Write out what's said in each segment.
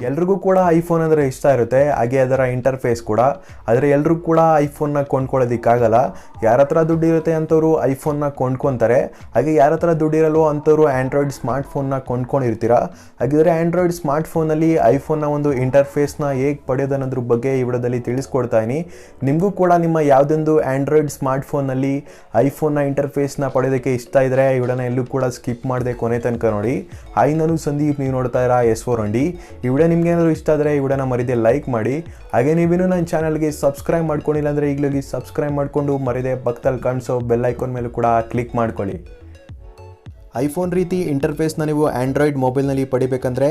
ಎಲ್ರಿಗೂ ಕೂಡ ಐಫೋನ್ ಅಂದರೆ ಇಷ್ಟ ಇರುತ್ತೆ, ಹಾಗೆ ಅದರ ಇಂಟರ್ಫೇಸ್ ಕೂಡ. ಆದರೆ ಎಲ್ರಿಗೂ ಕೂಡ ಐಫೋನ್ನ ಕೊಂಡ್ಕೊಳ್ಳೋದಕ್ಕಾಗಲ್ಲ. ಯಾರ ಹತ್ರ ದುಡ್ಡಿರುತ್ತೆ ಅಂಥವ್ರು ಐಫೋನ್ನ ಕೊಂಡ್ಕೊತಾರೆ, ಹಾಗೆ ಯಾರ ಹತ್ರ ದುಡ್ಡಿರಲ್ವೋ ಅಂಥವ್ರು ಆ್ಯಂಡ್ರಾಯ್ಡ್ ಸ್ಮಾರ್ಟ್ಫೋನ್ನ ಕೊಂಡ್ಕೊಂಡಿರ್ತೀರ. ಹಾಗಿದ್ರೆ ಆ್ಯಂಡ್ರಾಯ್ಡ್ ಸ್ಮಾರ್ಟ್ಫೋನಲ್ಲಿ ಐಫೋನ್ನ ಒಂದು ಇಂಟರ್ಫೇಸ್ನ ಹೇಗೆ ಪಡೆಯೋದನ್ನೋದ್ರ ಬಗ್ಗೆ ಈ ವಿಡಿಯೋದಲ್ಲಿ ತಿಳಿಸ್ಕೊಡ್ತಾ ಇದ್ದೀನಿ. ನಿಮಗೂ ಕೂಡ ನಿಮ್ಮ ಯಾವುದೊಂದು ಆ್ಯಂಡ್ರಾಯ್ಡ್ ಸ್ಮಾರ್ಟ್ಫೋನಲ್ಲಿ ಐಫೋನ್ನ ಇಂಟರ್ಫೇಸ್ನ ಪಡೆಯೋದಕ್ಕೆ ಇಷ್ಟ ಇದ್ದರೆ ಈ ವಿಡಿಯೋನ ಎಲ್ಲೂ ಕೂಡ ಸ್ಕಿಪ್ ಮಾಡದೆ ಕೊನೆ ತನಕ ನೋಡಿ. ಹಾಯ್, ನಾನು ಸಂದೀಪ್, ನೀವು ನೋಡ್ತಾ ಇರಾ S4 ಈ ವಿಡಿಯೋ ನಿಮ್ಗೆ ಏನಾದರೂ ಇಷ್ಟ ಆದರೆ ಈ ವಿಡಿಯೋನ ಮರಿದೆ ಲೈಕ್ ಮಾಡಿ. ಹಾಗೆ ನೀವೇನು ನನ್ನ ಚಾನಲ್ಗೆ ಸಬ್ಸ್ಕ್ರೈಬ್ ಮಾಡ್ಕೊಂಡಿಲ್ಲ ಅಂದರೆ ಈಗಲೂ ಸಬ್ಸ್ಕ್ರೈಬ್ ಮಾಡಿಕೊಂಡು ಮರಿದೆ ಪಕ್ಕದಲ್ಲಿ ಕಾಣಿಸೋ ಬೆಲ್ ಐಕಾನ್ ಮೇಲೂ ಕೂಡ ಕ್ಲಿಕ್ ಮಾಡ್ಕೊಳ್ಳಿ. ಐಫೋನ್ ರೀತಿ ಇಂಟರ್ಫೇಸ್ನ ನೀವು ಆ್ಯಂಡ್ರಾಯ್ಡ್ ಮೊಬೈಲ್ನಲ್ಲಿ ಪಡಿಬೇಕಂದ್ರೆ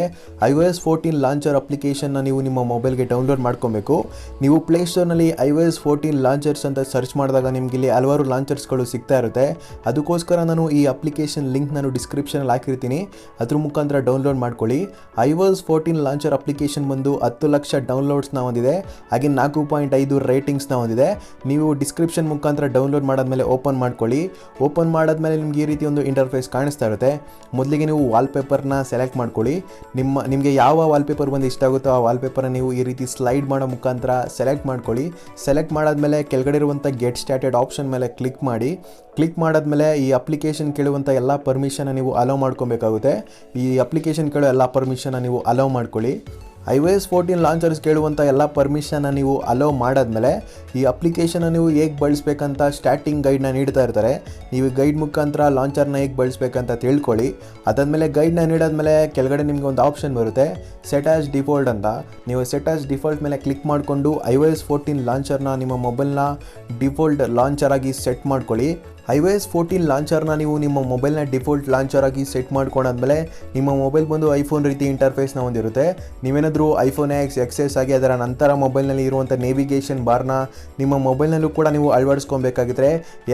iOS 14 ಲಾಂಚರ್ ಅಪ್ಲಿಕೇಶನ್ನ ನೀವು ನಿಮ್ಮ ಮೊಬೈಲ್ಗೆ ಡೌನ್ಲೋಡ್ ಮಾಡ್ಕೊಬೇಕು. ನೀವು ಪ್ಲೇಸ್ಟೋರ್ನಲ್ಲಿ iOS 14 ಲಾಂಚರ್ಸ್ ಅಂತ ಸರ್ಚ್ ಮಾಡಿದಾಗ ನಿಮಗೆ ಇಲ್ಲಿ ಹಲವಾರು ಲಾಂಚರ್ಸ್ಗಳು ಸಿಗ್ತಾ ಇರುತ್ತೆ. ಅದಕ್ಕೋಸ್ಕರ ನಾನು ಈ ಅಪ್ಲಿಕೇಶನ್ ಲಿಂಕ್ ನಾನು ಡಿಸ್ಕ್ರಿಪ್ಷನಲ್ಲಿ ಹಾಕಿರ್ತೀನಿ, ಅದ್ರ ಮುಖಾಂತರ ಡೌನ್ಲೋಡ್ ಮಾಡ್ಕೊಳ್ಳಿ. iOS 14 ಲಾಂಚರ್ ಅಪ್ಲಿಕೇಶನ್ ಬಂದು 10 ಲಕ್ಷ ಡೌನ್ಲೋಡ್ಸ್ನ ಹೊಂದಿದೆ, ಹಾಗೆ 4.5 ರೇಟಿಂಗ್ಸ್ನ ಹೊಂದಿದೆ. ನೀವು ಡಿಸ್ಕ್ರಿಪ್ಷನ್ ಮುಖಾಂತರ ಡೌನ್ಲೋಡ್ ಮಾಡಾದ್ಮೇಲೆ ಓಪನ್ ಮಾಡ್ಕೊಳ್ಳಿ. ಓಪನ್ ಮಾಡಾದ್ಮೇಲೆ ನಿಮ್ಗೆ ಈ ರೀತಿ ಒಂದು ಇಂಟರ್ಫೇಸ್ ಕಾಣಿಸ್ತಾ ಇರುತ್ತೆ. ಮೊದಲಿಗೆ ನೀವು ವಾಲ್ಪೇಪರ್ನ ಸೆಲೆಕ್ಟ್ ಮಾಡ್ಕೊಳ್ಳಿ. ನಿಮಗೆ ಯಾವ ವಾಲ್ಪೇಪರ್ ಬಂದು ಇಷ್ಟ ಆಗುತ್ತೋ ಆ ವಾಲ್ಪೇಪರ್ನ ನೀವು ಈ ರೀತಿ ಸ್ಲೈಡ್ ಮಾಡೋ ಮುಖಾಂತರ ಸೆಲೆಕ್ಟ್ ಮಾಡ್ಕೊಳ್ಳಿ. ಸೆಲೆಕ್ಟ್ ಮಾಡಾದ್ಮೇಲೆ ಕೆಳಗಡೆ ಇರುವಂಥ ಗೆಟ್ ಸ್ಟಾರ್ಟೆಡ್ ಆಪ್ಷನ್ ಮೇಲೆ ಕ್ಲಿಕ್ ಮಾಡಿ. ಕ್ಲಿಕ್ ಮಾಡಾದ್ಮೇಲೆ ಈ ಅಪ್ಲಿಕೇಶನ್ ಕೇಳುವಂಥ ಎಲ್ಲ ಪರ್ಮಿಷನ್ನ ನೀವು ಅಲೋ ಮಾಡ್ಕೊಬೇಕಾಗುತ್ತೆ. ಈ ಅಪ್ಲಿಕೇಶನ್ ಕೇಳೋ ಎಲ್ಲ ಪರ್ಮಿಷನ್ನ ನೀವು ಅಲೋ ಮಾಡ್ಕೊಳ್ಳಿ. iOS 14 ಲಾಂಚರ್ಸ್ ಕೇಳುವಂಥ ಎಲ್ಲ ಪರ್ಮಿಷನ್ನ ನೀವು ಅಲೋ ಮಾಡಾದ್ಮೇಲೆ ಈ ಅಪ್ಲಿಕೇಶನ್ನ ನೀವು ಹೇಗೆ ಬಳಸಬೇಕಂತ ಸ್ಟಾರ್ಟಿಂಗ್ ಗೈಡ್ನ ನೀಡ್ತಾ ಇರ್ತಾರೆ. ನೀವು ಗೈಡ್ ಮುಖಾಂತರ ಲಾಂಚರ್ನ ಹೇಗೆ ಬಳಸಬೇಕಂತ ತಿಳ್ಕೊಳ್ಳಿ. ಅದಾದಮೇಲೆ ಗೈಡ್ನ ನೀಡಾದ್ಮೇಲೆ ಕೆಳಗಡೆ ನಿಮಗೆ ಒಂದು ಆಪ್ಷನ್ ಬರುತ್ತೆ, ಸೆಟ್ ಆಸ್ ಡಿಫಾಲ್ಟ್ ಅಂತ. ನೀವು ಸೆಟ್ ಆಸ್ ಡಿಫಾಲ್ಟ್ ಮೇಲೆ ಕ್ಲಿಕ್ ಮಾಡಿಕೊಂಡು iOS 14 ಲಾಂಚರ್ನ ನಿಮ್ಮ ಮೊಬೈಲ್ನ ಡಿಫಾಲ್ಟ್ ಲಾಂಚರ್ ಆಗಿ ಸೆಟ್ ಮಾಡ್ಕೊಳ್ಳಿ. iOS 14 ಲಾಂಚರ್ನ ನೀವು ನಿಮ್ಮ ಮೊಬೈಲ್ನ ಡಿಫಾಲ್ಟ್ ಲಾಂಚರ್ ಆಗಿ ಸೆಟ್ ಮಾಡ್ಕೊಂಡಾದ್ಮೇಲೆ ನಿಮ್ಮ ಮೊಬೈಲ್ ಬಂದು ಐಫೋನ್ ರೀತಿ ಇಂಟರ್ಫೇಸ್ನ ಹೊಂದಿರುತ್ತೆ. ನೀವೇನಾದರೂ iPhone X, XS ಆಗಿ ಅದರ ನಂತರ ಮೊಬೈಲ್ನಲ್ಲಿ ಇರುವಂಥ ನೇವಿಗೇಷನ್ ಬಾರ್ನ ನಿಮ್ಮ ಮೊಬೈಲ್ನಲ್ಲೂ ಕೂಡ ನೀವು ಅಳವಡಿಸ್ಕೊಬೇಕಾಗಿದ್ರೆ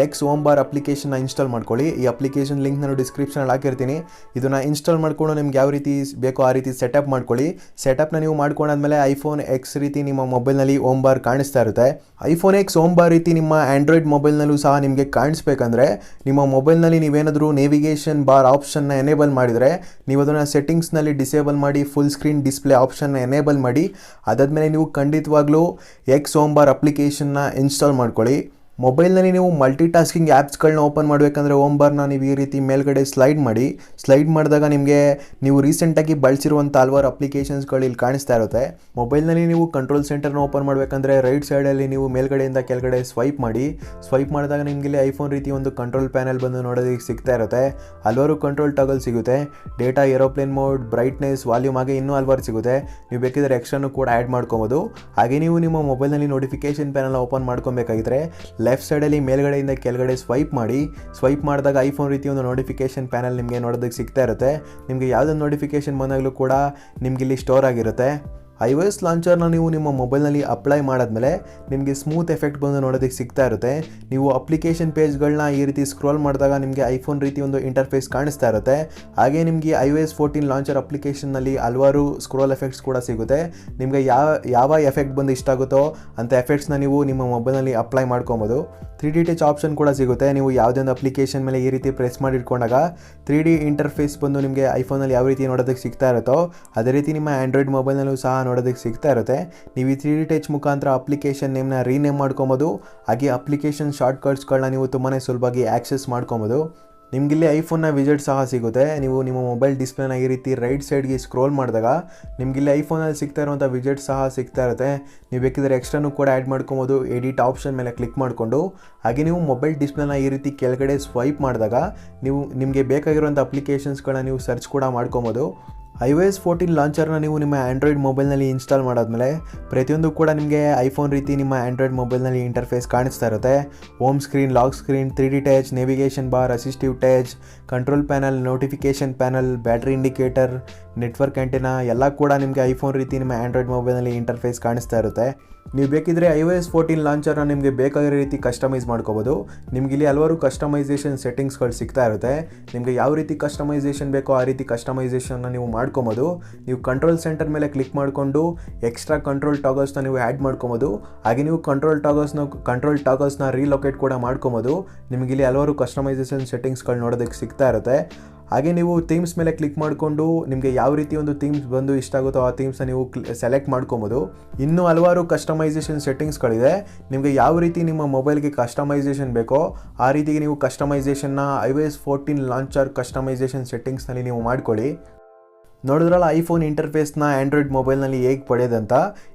X ಹೋಮ್ ಬಾರ್ ಅಪ್ಲಿಕೇಶನ್ನ ಇನ್ಸ್ಟಾಲ್ ಮಾಡ್ಕೊಳ್ಳಿ. ಈ ಅಪ್ಲಿಕೇಶನ್ ಲಿಂಕ್ ನಾನು ಡಿಸ್ಕ್ರಿಪ್ಷನಲ್ಲಿ ಹಾಕಿರ್ತೀನಿ. ಇದನ್ನು ಇನ್ಸ್ಟಾಲ್ ಮಾಡಿಕೊಂಡು ನಿಮ್ಗೆ ಯಾವ ರೀತಿ ಬೇಕೋ ಆ ರೀತಿ ಸೆಟಪ್ ಮಾಡ್ಕೊಳ್ಳಿ. ಸೆಟಪ್ನ ನೀವು ಮಾಡ್ಕೊಂಡಾದ್ಮೇಲೆ iPhone X ರೀತಿ ನಿಮ್ಮ ಮೊಬೈಲ್ನಲ್ಲಿ ಹೋಮ್ ಬಾರ್ ಕಾಣಿಸ್ತಾ ಇರುತ್ತೆ. iPhone X ಹೋಮ್ ಬಾರ್ ರೀತಿ ನಿಮ್ಮ ಆ್ಯಂಡ್ರಾಯ್ಡ್ ಮೊಬೈಲ್ನಲ್ಲೂ ಸಹ ನಿಮಗೆ ಕಾಣಿಸ್ಬೇಕು. ಅಂದರೆ ನಿಮ್ಮ ಮೊಬೈಲ್ನಲ್ಲಿ ನೀವೇನಾದರೂ ನೇವಿಗೇಷನ್ ಬಾರ್ ಆಪ್ಷನ್ನ ಎನೇಬಲ್ ಮಾಡಿದರೆ ನೀವು ಅದನ್ನು ಸೆಟ್ಟಿಂಗ್ಸ್ನಲ್ಲಿ ಡಿಸೇಬಲ್ ಮಾಡಿ ಫುಲ್ ಸ್ಕ್ರೀನ್ ಡಿಸ್ಪ್ಲೇ ಆಪ್ಷನ್ನ ಎನೇಬಲ್ ಮಾಡಿ. ಅದಾದಮೇಲೆ ನೀವು ಖಂಡಿತವಾಗ್ಲೂ X ಹೋಮ್ ಬಾರ್ ಅಪ್ಲಿಕೇಶನ್ನ ಇನ್ಸ್ಟಾಲ್ ಮಾಡ್ಕೊಳ್ಳಿ. ಮೊಬೈಲ್ನಲ್ಲಿ ನೀವು ಮಲ್ಟಿ ಟಾಸ್ಕಿಂಗ್ ಆ್ಯಪ್ಸ್ಗಳನ್ನ ಓಪನ್ ಮಾಡಬೇಕಂದ್ರೆ ಹೋಮ್ ಬಾರ್ನ ನೀವು ಈ ರೀತಿ ಮೇಲ್ಗಡೆ ಸ್ಲೈಡ್ ಮಾಡಿ. ಸ್ಲೈಡ್ ಮಾಡಿದಾಗ ನಿಮಗೆ ನೀವು ರೀಸೆಂಟಾಗಿ ಬಳಸಿರುವಂಥ ಹಲವಾರು ಅಪ್ಲಿಕೇಶನ್ಸ್ಗಳು ಇಲ್ಲಿ ಕಾಣಿಸ್ತಾ ಇರುತ್ತೆ. ಮೊಬೈಲ್ನಲ್ಲಿ ನೀವು ಕಂಟ್ರೋಲ್ ಸೆಂಟರ್ನ ಓಪನ್ ಮಾಡಬೇಕಂದ್ರೆ ರೈಟ್ ಸೈಡಲ್ಲಿ ನೀವು ಮೇಲ್ಗಡೆಯಿಂದ ಕೆಳಗಡೆ ಸ್ವೈಪ್ ಮಾಡಿ. ಸ್ವೈಪ್ ಮಾಡಿದಾಗ ನಿಮಗೆ ಇಲ್ಲಿ ಐಫೋನ್ ರೀತಿ ಒಂದು ಕಂಟ್ರೋಲ್ ಪ್ಯಾನೆಲ್ ಬಂದು ನೋಡೋದಕ್ಕೆ ಸಿಗ್ತಾ ಇರುತ್ತೆ. ಹಲವಾರು ಕಂಟ್ರೋಲ್ ಟಾಗಲ್ ಸಿಗುತ್ತೆ, data, aeroplane mode, brightness, volume, ಹಾಗೆ ಇನ್ನೂ ಹಲವಾರು ಸಿಗುತ್ತೆ. ನೀವು ಬೇಕಿದ್ರೆ ಎಕ್ಸ್ಟ್ರಾನು ಕೂಡ ಆ್ಯಡ್ ಮಾಡ್ಕೊಬೋದು. ಹಾಗೆ ನೀವು ನಿಮ್ಮ ಮೊಬೈಲ್ನಲ್ಲಿ ನೋಟಿಫಿಕೇಷನ್ ಪ್ಯಾನೆಲ್ ಓಪನ್ ಮಾಡ್ಕೊಬೇಕಾಗಿದ್ರೆ ಲೆಫ್ಟ್ ಸೈಡಲ್ಲಿ ಮೇಲ್ಗಡೆಯಿಂದ ಕೆಳಗಡೆ ಸ್ವೈಪ್ ಮಾಡಿ. ಸ್ವೈಪ್ ಮಾಡಿದಾಗ ಐಫೋನ್ ರೀತಿ ಒಂದು ನೋಟಿಫಿಕೇಷನ್ ಪ್ಯಾನೆಲ್ ನಿಮಗೆ ನೋಡೋದಕ್ಕೆ ಸಿಗ್ತಾ ಇರುತ್ತೆ. ನಿಮಗೆ ಯಾವುದೊಂದು ನೋಟಿಫಿಕೇಷನ್ ಬಂದಾಗಲೂ ಕೂಡ ನಿಮಗೆ ಇಲ್ಲಿ ಸ್ಟೋರ್ ಆಗಿರುತ್ತೆ. iOS ಲಾಂಚರ್ನ ನೀವು ನಿಮ್ಮ ಮೊಬೈಲ್ನಲ್ಲಿ ಅಪ್ಲೈ ಮಾಡಾದ್ಮೇಲೆ ನಿಮಗೆ ಸ್ಮೂತ್ ಎಫೆಕ್ಟ್ ಬಂದು ನೋಡೋದಕ್ಕೆ ಸಿಗ್ತಾ ಇರುತ್ತೆ. ನೀವು ಅಪ್ಲಿಕೇಶನ್ ಪೇಜ್ಗಳನ್ನ ಈ ರೀತಿ ಸ್ಕ್ರೋಲ್ ಮಾಡಿದಾಗ ನಿಮಗೆ ಐಫೋನ್ ರೀತಿ ಒಂದು ಇಂಟರ್ಫೇಸ್ ಕಾಣಿಸ್ತಾ ಇರುತ್ತೆ. ಹಾಗೆ ನಿಮಗೆ iOS 14 ಲಾಂಚರ್ ಅಪ್ಲಿಕೇಶನ್ನಲ್ಲಿ ಹಲವಾರು ಸ್ಕ್ರೋಲ್ ಎಫೆಕ್ಟ್ಸ್ ಕೂಡ ಸಿಗುತ್ತೆ. ನಿಮಗೆ ಯಾವ ಎಫೆಕ್ಟ್ ಬಂದು ಇಷ್ಟ ಆಗುತ್ತೋ ಅಂಥ ಎಫೆಕ್ಟ್ಸ್ನ ನೀವು ನಿಮ್ಮ ಮೊಬೈಲ್ನಲ್ಲಿ ಅಪ್ಲೈ ಮಾಡ್ಕೊಬೋದು. 3D ಟಚ್ ಆಪ್ಷನ್ ಕೂಡ ಸಿಗುತ್ತೆ. ನೀವು ಯಾವುದೇ ಒಂದು ಅಪ್ಲಿಕೇಶನ್ ಮೇಲೆ ಈ ರೀತಿ ಪ್ರೆಸ್ ಮಾಡಿಟ್ಕೊಂಡಾಗ 3D ಇಂಟರ್ಫೇಸ್ ಬಂದು ನಿಮಗೆ ಐಫೋನಲ್ಲಿ ಯಾವ ರೀತಿ ನೋಡೋದಕ್ಕೆ ಸಿಗ್ತಾ ಇರುತ್ತೋ ಅದೇ ರೀತಿ ನಿಮ್ಮ ಆ್ಯಂಡ್ರಾಯ್ಡ್ ಮೊಬೈಲ್ನಲ್ಲೂ ಸಹ ನೋಡೋದಕ್ಕೆ ಸಿಗ್ತಾ ಇರುತ್ತೆ. ನೀವು ಈ 3D ಟಚ್ ಮುಖಾಂತರ ಅಪ್ಲಿಕೇಶನ್ ನೇಮ್ನ ರೀನೇಮ್ ಮಾಡ್ಕೊಬೋದು. ಹಾಗೆ ಅಪ್ಲಿಕೇಶನ್ ಶಾರ್ಟ್ಕಟ್ಸ್ಗಳನ್ನ ನೀವು ತುಂಬಾ ಸುಲಭವಾಗಿ ಆ್ಯಕ್ಸೆಸ್ ಮಾಡ್ಕೊಬೋದು. ನಿಮಗಿಲ್ಲಿ ಐಫೋನ್ನ ವಿಜೆಟ್ ಸಹ ಸಿಗುತ್ತೆ. ನೀವು ನಿಮ್ಮ ಮೊಬೈಲ್ ಡಿಸ್ಪ್ಲೇನ ಈ ರೀತಿ ರೈಟ್ ಸೈಡ್ಗೆ ಸ್ಕ್ರೋಲ್ ಮಾಡಿದಾಗ ನಿಮಗಿಲ್ಲಿ ಐಫೋನಲ್ಲಿ ಸಿಗ್ತಾ ಇರುವಂಥ ವಿಜೆಟ್ ಸಹ ಸಿಗ್ತಾ ಇರುತ್ತೆ. ನೀವು ಬೇಕಿದ್ರೆ ಎಕ್ಸ್ಟ್ರಾನು ಕೂಡ ಆ್ಯಡ್ ಮಾಡ್ಕೊಬೋದು. ಎಡಿಟ್ ಆಪ್ಷನ್ ಮೇಲೆ ಕ್ಲಿಕ್ ಮಾಡಿಕೊಂಡು ಹಾಗೆ ನೀವು ಮೊಬೈಲ್ ಡಿಸ್ಪ್ಲೇನ ಈ ರೀತಿ ಕೆಳಗಡೆ ಸ್ವೈಪ್ ಮಾಡಿದಾಗ ನೀವು ನಿಮಗೆ ಬೇಕಾಗಿರುವಂಥ ಅಪ್ಲಿಕೇಶನ್ಸ್ಗಳನ್ನ ನೀವು ಸರ್ಚ್ ಕೂಡ ಮಾಡ್ಕೊಬೋದು. iOS 14 ಲಾಂಚರ್ನ ನೀವು ನಿಮ್ಮ ಆ್ಯಂಡ್ರಾಯ್ಡ್ ಮೊಬೈಲ್ನಲ್ಲಿ ಇನ್ಸ್ಟಾಲ್ ಮಾಡಾದ್ಮೇಲೆ ಪ್ರತಿಯೊಂದು ಕೂಡ ನಿಮಗೆ ಐಫೋನ್ ರೀತಿ ನಿಮ್ಮ ಆ್ಯಂಡ್ರಾಯ್ಡ್ ಮೊಬೈಲ್ನಲ್ಲಿ ಇಂಟರ್ಫೇಸ್ ಕಾಣಿಸ್ತಾ ಇರುತ್ತೆ. Home screen, lock screen, 3D touch, navigation bar, assistive touch, control panel, notification panel, battery indicator, network antenna ಎಲ್ಲ ಕೂಡ ನಿಮಗೆ ಐಫೋನ್ ರೀತಿ ನಿಮ್ಮ ಆ್ಯಂಡ್ರಾಯ್ಡ್ ಮೊಬೈಲ್ನಲ್ಲಿ ಇಂಟರ್ಫೇಸ್ ಕಾಣಿಸ್ತಾ ಇರುತ್ತೆ. ನೀವು ಬೇಕಿದ್ರೆ iOS 14 ಲಾಂಚರ್ನ ನಿಮಗೆ ಬೇಕಾಗಿರೋ ರೀತಿ ಕಸ್ಟಮೈಸ್ ಮಾಡ್ಕೋಬೋದು. ನಿಮ್ಗೆ ಇಲ್ಲಿ ಹಲವಾರು ಕಸ್ಟಮೈಸೇಷನ್ ಸೆಟ್ಟಿಂಗ್ಸ್ಗಳು ಸಿಗ್ತಾ ಇರುತ್ತೆ. ನಿಮಗೆ ಯಾವ ರೀತಿ ಕಸ್ಟಮೈಸೇಷನ್ ಬೇಕೋ ಆ ರೀತಿ ಕಸ್ಟಮೈಸೇಷನ್ನ ನೀವು ಮಾಡ್ಕೊಬೋದು. ನೀವು ಕಂಟ್ರೋಲ್ ಸೆಂಟರ್ ಮೇಲೆ ಕ್ಲಿಕ್ ಮಾಡಿಕೊಂಡು ಎಕ್ಸ್ಟ್ರಾ ಕಂಟ್ರೋಲ್ ಟಾಗಲ್ಸ್ನ ನೀವು ಆ್ಯಡ್ ಮಾಡ್ಕೊಬೋದು. ಹಾಗೆ ನೀವು ಕಂಟ್ರೋಲ್ ಟಾಗಲ್ಸ್ನ ರೀಲೊಕೇಟ್ ಕೂಡ ಮಾಡ್ಕೊಬೋದು. ನಿಮಗೆ ಇಲ್ಲಿ ಹಲವಾರು ಕಸ್ಟಮೈಸೇಷನ್ ಸೆಟ್ಟಿಂಗ್ಸ್ಗಳು ನೋಡೋದಕ್ಕೆ ಸಿಗ್ತಾ ಇರುತ್ತೆ. ಹಾಗೆ ನೀವು ಥೀಮ್ಸ್ ಮೇಲೆ ಕ್ಲಿಕ್ ಮಾಡಿಕೊಂಡು ನಿಮಗೆ ಯಾವ ರೀತಿ ಒಂದು ಥೀಮ್ಸ್ ಬಂದು ಇಷ್ಟ ಆಗುತ್ತೋ ಆ ಥೀಮ್ಸ್ನ ನೀವು ಸೆಲೆಕ್ಟ್ ಮಾಡ್ಕೊಬೋದು. ಇನ್ನೂ ಹಲವಾರು ಕಸ್ಟಮೈಸೇಷನ್ ಸೆಟ್ಟಿಂಗ್ಸ್ಗಳಿದೆ. ನಿಮಗೆ ಯಾವ ರೀತಿ ನಿಮ್ಮ ಮೊಬೈಲ್ಗೆ ಕಸ್ಟಮೈಸೇಷನ್ ಬೇಕೋ ಆ ರೀತಿಗೆ ನೀವು ಕಸ್ಟಮೈಸೇಷನ್ನ iOS 14 ಲಾಂಚರ್ ಕಸ್ಟಮೈಸೇಷನ್ ಸೆಟ್ಟಿಂಗ್ಸ್ನಲ್ಲಿ ನೀವು ಮಾಡ್ಕೊಳ್ಳಿ. ನೋಡಿದ್ರಲ್ಲ ಐಫೋನ್ ಇಂಟರ್ಫೇಸ್ನ ಆ್ಯಂಡ್ರಾಯ್ಡ್ ಮೊಬೈಲ್ನಲ್ಲಿ ಹೇಗೆ ಪಡೆಯೋದಂತ.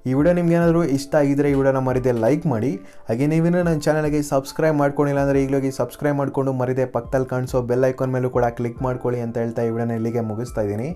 ಈ ವಿಡಿಯೋ ನಿಮ್ಗೆ ಏನಾದರೂ ಇಷ್ಟ ಆಗಿದ್ದರೆ ಈ ವಿಡಿಯೋನ ಮರಿದೆ ಲೈಕ್ ಮಾಡಿ. ಹಾಗೆ ನೀವೇನೋ ನನ್ನ ಚಾನಲ್ಗೆ ಸಬ್ಸ್ಕ್ರೈಬ್ ಮಾಡ್ಕೊಂಡಿಲ್ಲ ಅಂದರೆ ಈಗಲೋಗಿ ಸಬ್ಸ್ಕ್ರೈಬ್ ಮಾಡಿಕೊಂಡು ಮರಿದೆ ಪಕ್ಕದಲ್ಲಿ ಕಾಣಿಸೋ ಬೆಲ್ ಐಕಾನ್ ಮೇಲೂ ಕೂಡ ಕ್ಲಿಕ್ ಮಾಡ್ಕೊಳ್ಳಿ ಅಂತ ಹೇಳ್ತಾ ಈ ವಿಡಿಯೋನ ಇಲ್ಲಿಗೆ ಮುಗಿಸ್ತಾ ಇದ್ದೀನಿ.